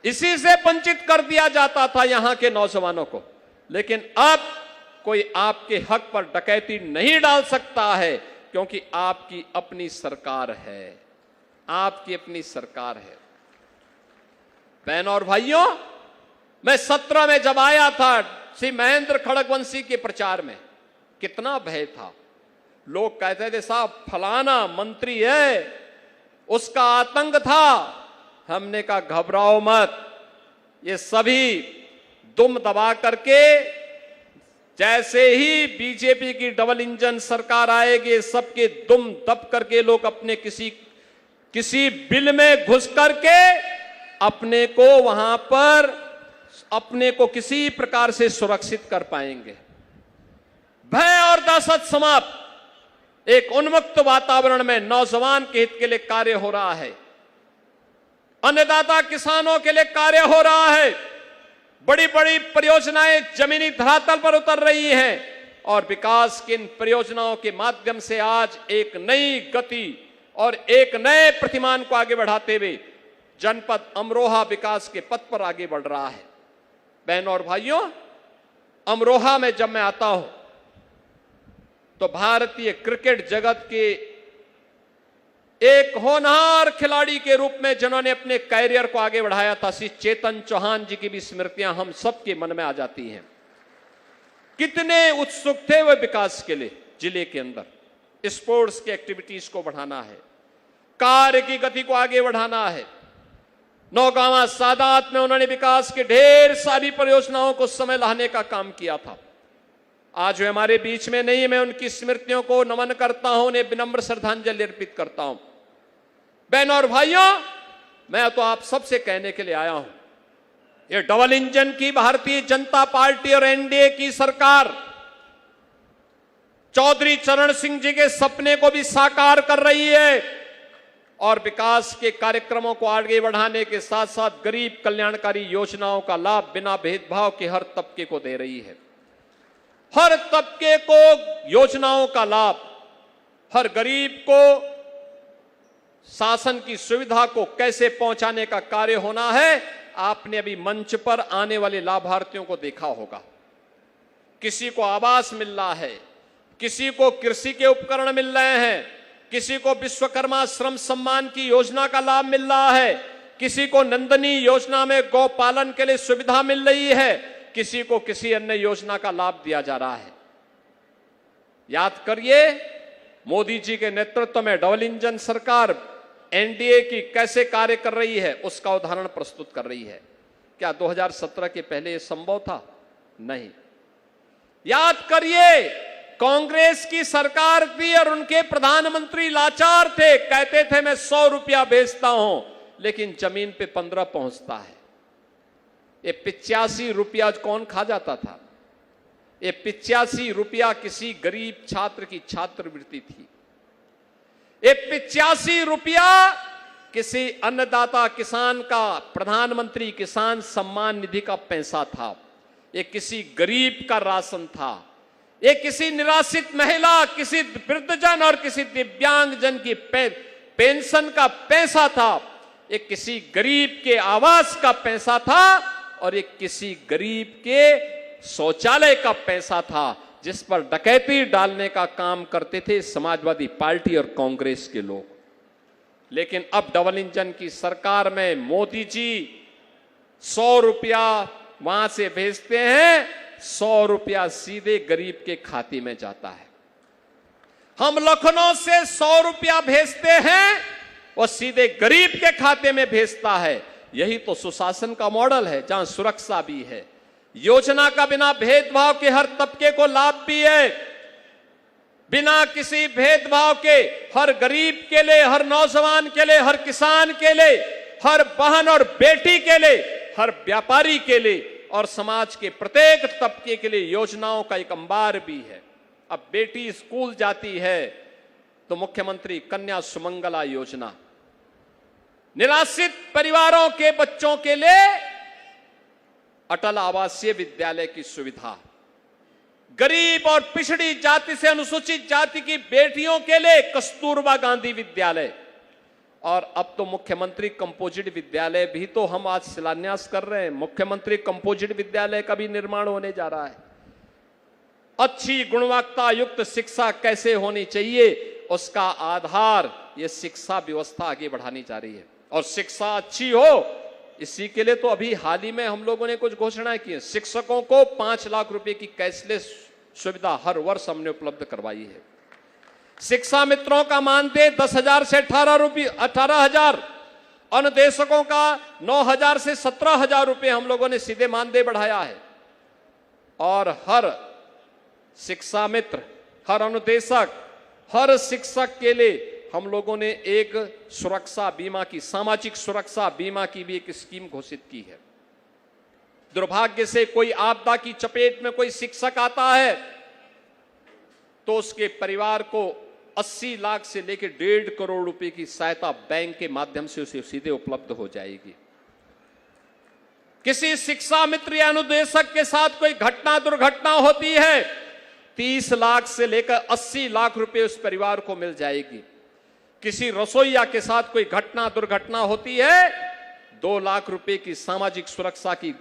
इसी से वंचित कर दिया जाता था यहां के नौजवानों को। लेकिन अब कोई आपके हक पर डकैती नहीं डाल सकता है, क्योंकि आपकी अपनी सरकार है, आपकी अपनी सरकार है। बहनों और भाइयों, मैं 17 में जब आया था श्री महेंद्र खड़गवंशी के प्रचार में, कितना भय था। लोग कहते थे साहब फलाना मंत्री है, उसका आतंक था। हमने कहा घबराओ मत, ये सभी दुम दबा करके, जैसे ही बीजेपी की डबल इंजन सरकार आएगी, सबके दुम दब करके लोग अपने किसी बिल में घुस करके अपने को वहां पर अपने को किसी प्रकार से सुरक्षित कर पाएंगे। भय और दहशत समाप्त, एक उन्मुक्त वातावरण में नौजवान के हित के लिए कार्य हो रहा है, अन्नदाता किसानों के लिए कार्य हो रहा है, बड़ी बड़ी परियोजनाएं जमीनी धरातल पर उतर रही हैं, और विकास की इन परियोजनाओं के माध्यम से आज एक नई गति और एक नए प्रतिमान को आगे बढ़ाते हुए जनपद अमरोहा विकास के पथ पर आगे बढ़ रहा है। बहनों और भाइयों, अमरोहा में जब मैं आता हूं तो भारतीय क्रिकेट जगत के एक होनहार खिलाड़ी के रूप में जिन्होंने अपने कैरियर को आगे बढ़ाया था, श्री चेतन चौहान जी की भी स्मृतियां हम सबके मन में आ जाती हैं। कितने उत्सुक थे वे विकास के लिए। जिले के अंदर स्पोर्ट्स की एक्टिविटीज को बढ़ाना है, कार्य की गति को आगे बढ़ाना है। नौगांवा सादात में उन्होंने विकास के ढेर सारी परियोजनाओं को समय लाने का काम किया था। आज वे हमारे बीच में नहीं, मैं उनकी स्मृतियों को नमन करता हूं, उन्हें विनम्र श्रद्धांजलि अर्पित करता हूं। बहनों और भाइयों, मैं तो आप सबसे कहने के लिए आया हूं, ये डबल इंजन की भारतीय जनता पार्टी और एनडीए की सरकार चौधरी चरण सिंह जी के सपने को भी साकार कर रही है, और विकास के कार्यक्रमों को आगे बढ़ाने के साथ साथ गरीब कल्याणकारी योजनाओं का लाभ बिना भेदभाव के हर तबके को दे रही है। हर तबके को योजनाओं का लाभ, हर गरीब को शासन की सुविधा को कैसे पहुंचाने का कार्य होना है। आपने अभी मंच पर आने वाले लाभार्थियों को देखा होगा, किसी को आवास मिल रहा है, किसी को कृषि के उपकरण मिल रहे हैं, किसी को विश्वकर्मा श्रम सम्मान की योजना का लाभ मिल रहा है, किसी को नंदनी योजना में गौ पालन के लिए सुविधा मिल रही है, किसी को किसी अन्य योजना का लाभ दिया जा रहा है। याद करिए, मोदी जी के नेतृत्व में डबल इंजन सरकार एनडीए की कैसे कार्य कर रही है, उसका उदाहरण प्रस्तुत कर रही है। क्या 2017 के पहले यह संभव था? नहीं। याद करिए, कांग्रेस की सरकार थी और उनके प्रधानमंत्री लाचार थे, कहते थे मैं 100 रुपया भेजता हूं, लेकिन जमीन पे 15 पहुंचता है। ये 85 रुपया कौन खा जाता था? ये 85 रुपया किसी गरीब छात्र की छात्रवृत्ति थी। ये 85 रुपया किसी अन्नदाता किसान का प्रधानमंत्री किसान सम्मान निधि का पैसा था। ये किसी गरीब का राशन था। ये किसी निराश्रित महिला, किसी वृद्धजन और किसी दिव्यांग जन की पेंशन का पैसा था। ये किसी गरीब के आवास का पैसा था और ये किसी गरीब के शौचालय का पैसा था, जिस पर डकैती डालने का काम करते थे समाजवादी पार्टी और कांग्रेस के लोग। लेकिन अब डबल इंजन की सरकार में मोदी जी 100 रुपया वहां से भेजते हैं, 100 रुपया सीधे गरीब के खाते में जाता है। हम लखनऊ से 100 रुपया भेजते हैं, वो सीधे गरीब के खाते में भेजता है। यही तो सुशासन का मॉडल है, जहां सुरक्षा भी है, योजना का बिना भेदभाव के हर तबके को लाभ भी है, बिना किसी भेदभाव के हर गरीब के लिए, हर नौजवान के लिए, हर किसान के लिए, हर बहन और बेटी के लिए, हर व्यापारी के लिए और समाज के प्रत्येक तबके के लिए योजनाओं का एक अंबार भी है। अब बेटी स्कूल जाती है तो मुख्यमंत्री कन्या सुमंगला योजना, निराश्रित परिवारों के बच्चों के लिए अटल आवासीय विद्यालय की सुविधा, गरीब और पिछड़ी जाति से अनुसूचित जाति की बेटियों के लिए कस्तूरबा गांधी विद्यालय, और अब तो मुख्यमंत्री कंपोजिट विद्यालय भी तो हम आज शिलान्यास कर रहे हैं। मुख्यमंत्री कंपोजिट विद्यालय का भी निर्माण होने जा रहा है। अच्छी गुणवत्ता युक्त शिक्षा कैसे होनी चाहिए, उसका आधार ये शिक्षा व्यवस्था आगे बढ़ानी जा रही है। और शिक्षा अच्छी हो, इसी के लिए तो अभी हाल ही में हम लोगों ने कुछ घोषणाएं की हैं। शिक्षकों को 5 लाख रुपए की कैशलेस सुविधा हर वर्ष हमने उपलब्ध करवाई है। शिक्षा मित्रों का मानदेय 10,000 से 18,000, अनुदेशकों का 9,000 से 17,000 रुपए हम लोगों ने सीधे मानदेय बढ़ाया है। और हर शिक्षा मित्र, हर अनुदेशक, हर शिक्षक के लिए हम लोगों ने एक सुरक्षा बीमा की, सामाजिक सुरक्षा बीमा की भी एक स्कीम घोषित की है। दुर्भाग्य से कोई आपदा की चपेट में कोई शिक्षक आता है तो उसके परिवार को 80 लाख से लेकर 1.5 करोड़ रुपए की सहायता बैंक के माध्यम से उसे सीधे उपलब्ध हो जाएगी। किसी शिक्षा मित्र या अनुदेशक के साथ कोई घटना दुर्घटना होती है, 30 लाख से लेकर 80 लाख रुपए उस परिवार को मिल जाएगी। किसी रसोईया के साथ कोई घटना दुर्घटना होती है, 2 लाख रुपए की सामाजिक सुरक्षा की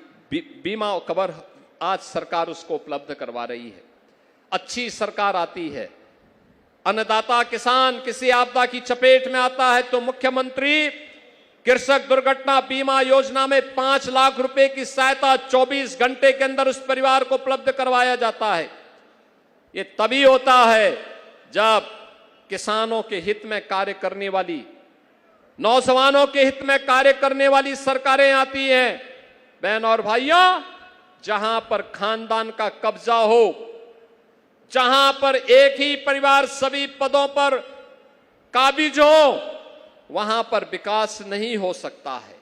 बीमा कवर आज सरकार उसको उपलब्ध करवा रही है। अच्छी सरकार आती है। अन्नदाता किसान किसी आपदा की चपेट में आता है तो मुख्यमंत्री कृषक दुर्घटना बीमा योजना में 5 लाख रुपए की सहायता 24 घंटे के अंदर उस परिवार को उपलब्ध करवाया जाता है। ये तभी होता है जब किसानों के हित में कार्य करने वाली, नौजवानों के हित में कार्य करने वाली सरकारें आती हैं। बहन और भाइयों, जहां पर खानदान का कब्जा हो, जहां पर एक ही परिवार सभी पदों पर काबिज हो, वहां पर विकास नहीं हो सकता है।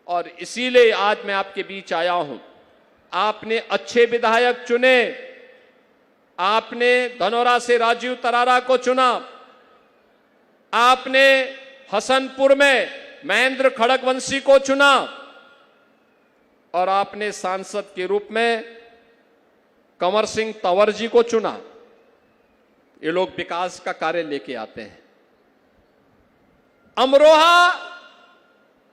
और इसीलिए आज मैं आपके बीच आया हूं। आपने अच्छे विधायक चुने, आपने धनोरा से राजीव तरारा को चुना, आपने हसनपुर में महेंद्र खड़गवंशी को चुना, और आपने सांसद के रूप में कंवर सिंह तंवर जी को चुना। ये लोग विकास का कार्य लेके आते हैं। अमरोहा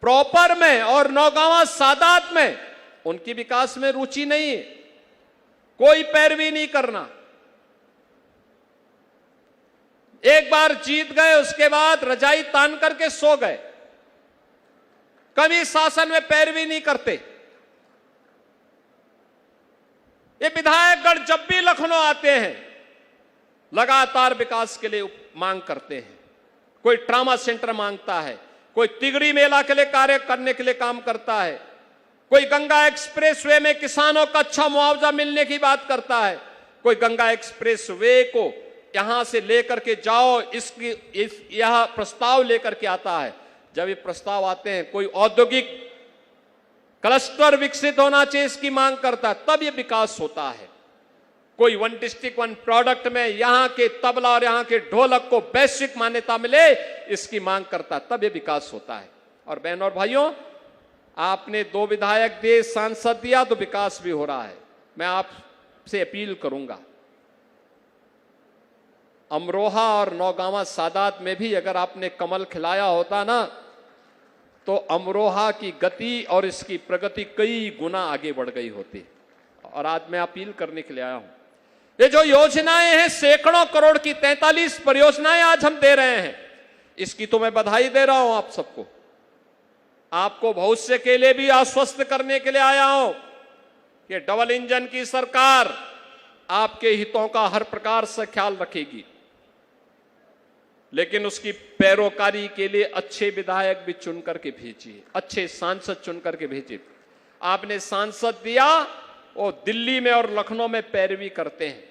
प्रॉपर में और नौगांवा सादात में उनकी विकास में रुचि नहीं है, कोई पैरवी नहीं करना। एक बार जीत गए, उसके बाद रजाई तान करके सो गए, कभी शासन में पैरवी नहीं करते। ये विधायकगण जब भी लखनऊ आते हैं लगातार विकास के लिए मांग करते हैं। कोई ट्रामा सेंटर मांगता है, कोई तिगड़ी मेला के लिए कार्य करने के लिए काम करता है, कोई गंगा एक्सप्रेसवे में किसानों का अच्छा मुआवजा मिलने की बात करता है, कोई गंगा एक्सप्रेसवे को यहां से लेकर के जाओ, यह प्रस्ताव लेकर के आता है। जब ये प्रस्ताव आते हैं, कोई औद्योगिक क्लस्टर विकसित होना चाहिए इसकी मांग करता है, तब ये विकास होता है। कोई 1 डिस्ट्रिक्ट 1 प्रोडक्ट में यहां के तबला और यहां के ढोलक को वैश्विक मान्यता मिले, इसकी मांग करता है, तब ये विकास होता है। और बहनों और भाइयों, आपने 2 विधायक दिए, सांसद दिया, तो विकास भी हो रहा है। मैं आपसे अपील करूंगा, अमरोहा और नौगांवा सादात में भी अगर आपने कमल खिलाया होता ना, तो अमरोहा की गति और इसकी प्रगति कई गुना आगे बढ़ गई होती। और आज मैं अपील करने के लिए आया हूं, ये जो योजनाएं हैं, सैकड़ों करोड़ की 43 परियोजनाएं आज हम दे रहे हैं, इसकी तो मैं बधाई दे रहा हूं आप सबको। आपको भविष्य के लिए भी आश्वस्त करने के लिए आया हूं कि डबल इंजन की सरकार आपके हितों का हर प्रकार से ख्याल रखेगी, लेकिन उसकी पैरोकारी के लिए अच्छे विधायक भी चुन करके भेजिए, अच्छे सांसद चुन करके भेजिए। आपने सांसद दिया, वो दिल्ली में और लखनऊ में पैरवी करते हैं।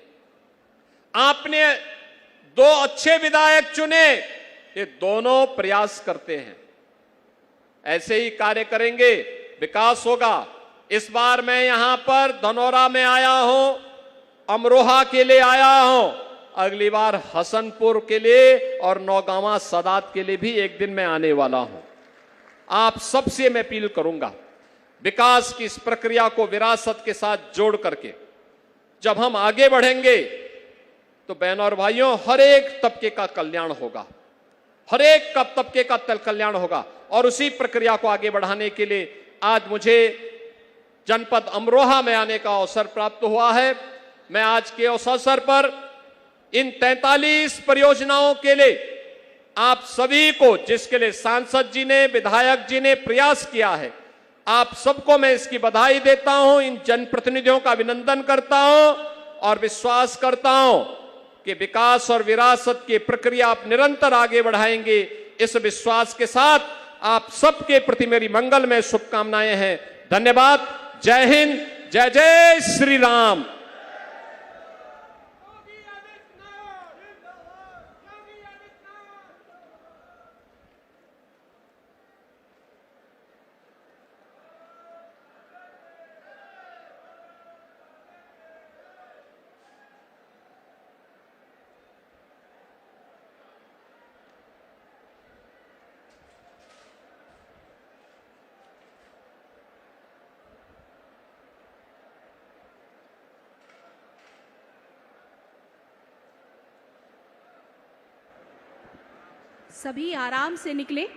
आपने 2 अच्छे विधायक चुने, ये दोनों प्रयास करते हैं। ऐसे ही कार्य करेंगे, विकास होगा। इस बार मैं यहां पर धनौरा में आया हूं, अमरोहा के लिए आया हूं, अगली बार हसनपुर के लिए और नौगांवा सादात के लिए भी एक दिन मैं आने वाला हूं। आप सबसे मैं अपील करूंगा, विकास की इस प्रक्रिया को विरासत के साथ जोड़ करके जब हम आगे बढ़ेंगे तो बहनों और भाइयों, हर एक तबके का कल्याण होगा, हर एक तबके का कल्याण होगा। और उसी प्रक्रिया को आगे बढ़ाने के लिए आज मुझे जनपद अमरोहा में आने का अवसर प्राप्त हुआ है। मैं आज के उस अवसर पर इन 43 परियोजनाओं के लिए आप सभी को, जिसके लिए सांसद जी ने, विधायक जी ने प्रयास किया है, आप सबको मैं इसकी बधाई देता हूं। इन जनप्रतिनिधियों का अभिनंदन करता हूं और विश्वास करता हूं कि विकास और विरासत की प्रक्रिया आप निरंतर आगे बढ़ाएंगे। इस विश्वास के साथ आप सबके प्रति मेरी मंगलमय शुभकामनाएं हैं। धन्यवाद। जय हिंद, जय जय श्री राम। सभी आराम से निकले।